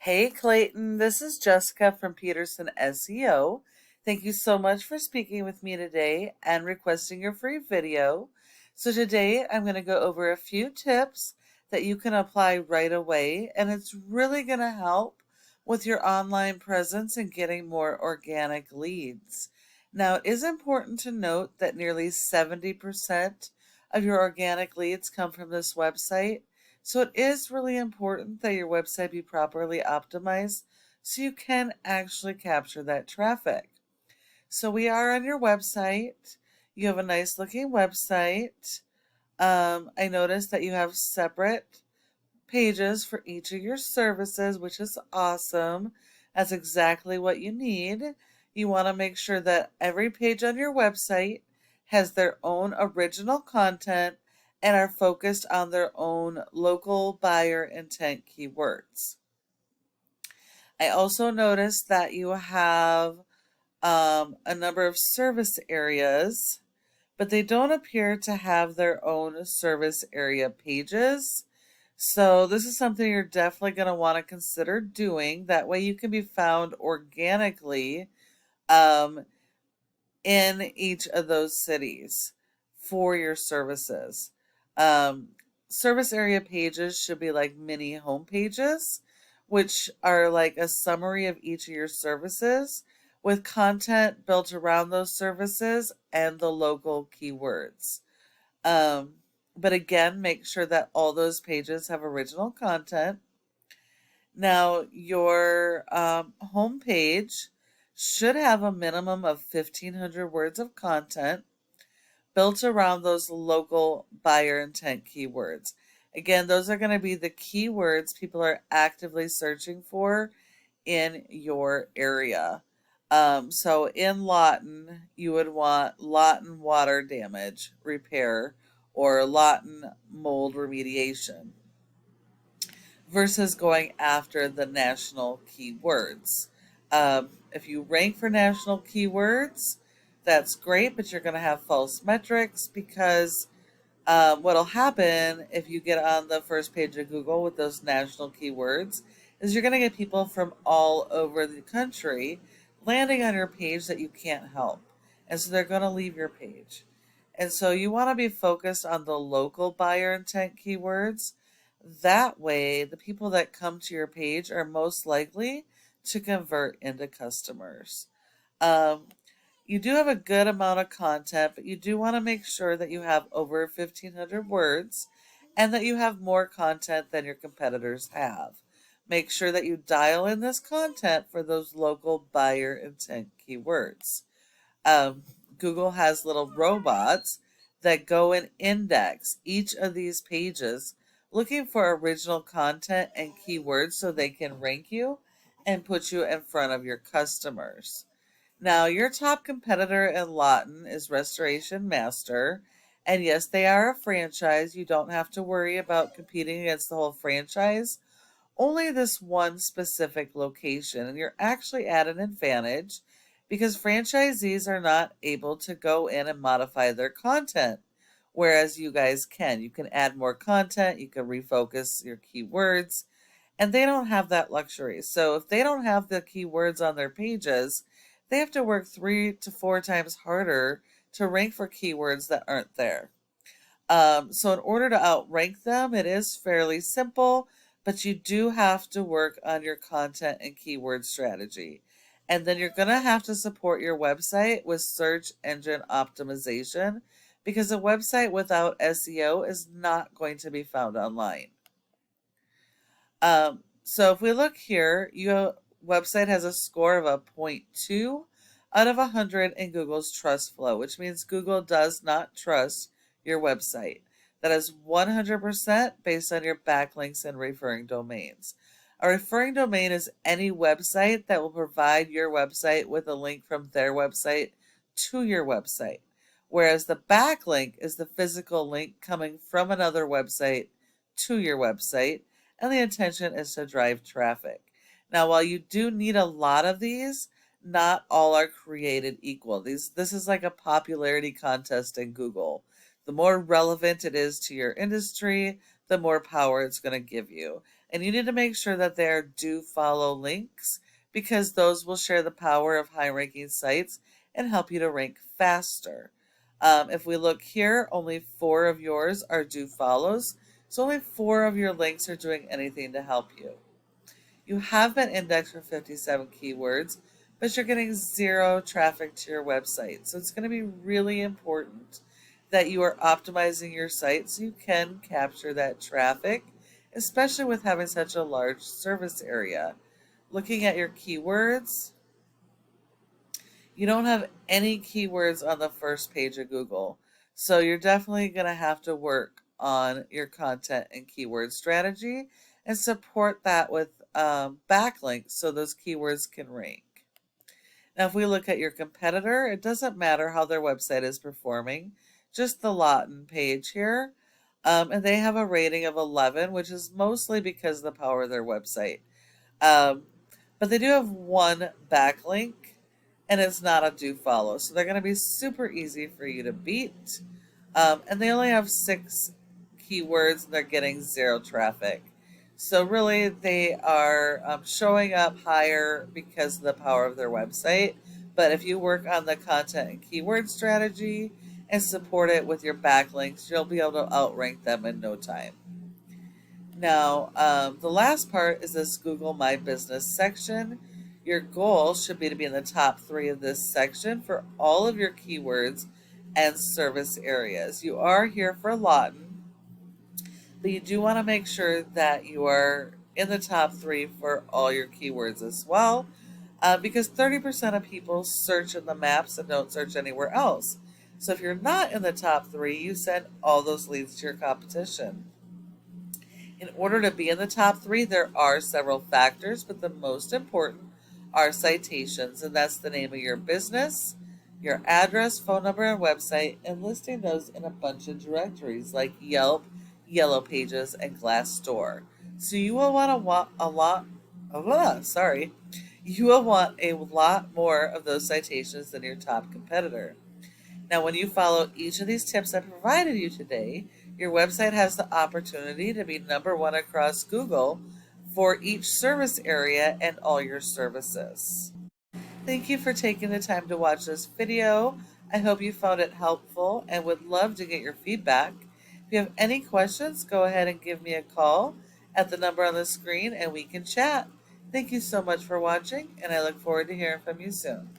Hey Clayton, this is Jessica from Peterson SEO. Thank you so much for speaking with me today and requesting your free video. So today I'm going to go over a few tips that you can apply right away, and it's really going to help with your online presence and getting more organic leads. Now, it is important to note that nearly 70% of your organic leads come from this website. So it is really important that your website be properly optimized so you can actually capture that traffic. So we are on your website. You have a nice looking website. I noticed that you have separate pages for each of your services, which is awesome. That's exactly what you need. You want to make sure that every page on your website has their own original content and are focused on their own local buyer intent keywords. I also noticed that you have a number of service areas, but they don't appear to have their own service area pages. So this is something you're definitely going to want to consider doing. That way you can be found organically um, in each of those cities for your services. Um, Service area pages should be like mini home pages, which are like a summary of each of your services with content built around those services and the local keywords. Um, but again, make sure that all those pages have original content. Now, your home page should have a minimum of 1,500 words of content built around those local buyer intent keywords. Again, those are going to be the keywords people are actively searching for in your area. So in Lawton, you would want Lawton water damage repair or Lawton mold remediation versus going after the national keywords. If you rank for national keywords, that's great, but you're going to have false metrics because what'll happen if you get on the first page of Google with those national keywords is you're going to get people from all over the country landing on your page that you can't help. And so they're going to leave your page. And so you want to be focused on the local buyer intent keywords. That way, the people that come to your page are most likely to convert into customers. Um, you do have a good amount of content, but you do want to make sure that you have over 1,500 words and that you have more content than your competitors have. Make sure that you dial in this content for those local buyer intent keywords. Um, Google has little robots that go and index each of these pages looking for original content and keywords so they can rank you and put you in front of your customers. Now, your top competitor in Lawton is Restoration Master. And yes, they are a franchise. You don't have to worry about competing against the whole franchise, only this one specific location. And you're actually at an advantage because franchisees are not able to go in and modify their content, whereas you guys can. You can add more content, you can refocus your keywords, and they don't have that luxury. So if they don't have the keywords on their pages, they have to work 3 to 4 times harder to rank for keywords that aren't there. So in order to outrank them, it is fairly simple, but you do have to work on your content and keyword strategy. And then you're going to have to support your website with search engine optimization because a website without SEO is not going to be found online. So if we look here, your website has a score of a 0.2 out of 100 in Google's trust flow, which means Google does not trust your website. That is 100% based on your backlinks and referring domains. A referring domain is any website that will provide your website with a link from their website to your website, whereas the backlink is the physical link coming from another website to your website, and the intention is to drive traffic. Now, while you do need a lot of these, not all are created equal. This is like a popularity contest in Google. The more relevant it is to your industry, the more power it's going to give you. And you need to make sure that they're do follow links because those will share the power of high ranking sites and help you to rank faster. If we look here, only 4 of yours are do follows. So only 4 of your links are doing anything to help you. You have been indexed for 57 keywords, but you're getting 0 traffic to your website. So it's going to be really important that you are optimizing your site so you can capture that traffic, especially with having such a large service area. Looking at your keywords, you don't have any keywords on the first page of Google. So you're definitely going to have to work on your content and keyword strategy and support that with backlinks so those keywords can rank. Now, if we look at your competitor, it doesn't matter how their website is performing, just the Lawton page here. And they have a rating of 11, which is mostly because of the power of their website. Um, but they do have one backlink, and it's not a do follow. So they're going to be super easy for you to beat. And they only have 6 keywords, and they're getting 0 traffic. So really, they are showing up higher because of the power of their website. But if you work on the content and keyword strategy and support it with your backlinks, you'll be able to outrank them in no time. Now, the last part is this Google My Business section. Your goal should be to be in the top 3 of this section for all of your keywords and service areas. You are here for Lawton, but you do want to make sure that you are in the top 3 for all your keywords as well, because 30% of people search in the maps and don't search anywhere else. So if you're not in the top 3, you send all those leads to your competition. In order to be in the top 3, there are several factors, but the most important are citations, and that's the name of your business, your address, phone number, and website, and listing those in a bunch of directories like Yelp, Yellow Pages, and Glassdoor. So you will want you will want a lot more of those citations than your top competitor. Now, when you follow each of these tips I provided you today, your website has the opportunity to be #1 across Google for each service area and all your services. Thank you for taking the time to watch this video. I hope you found it helpful and would love to get your feedback. If you have any questions, go ahead and give me a call at the number on the screen and we can chat. Thank you so much for watching, and I look forward to hearing from you soon.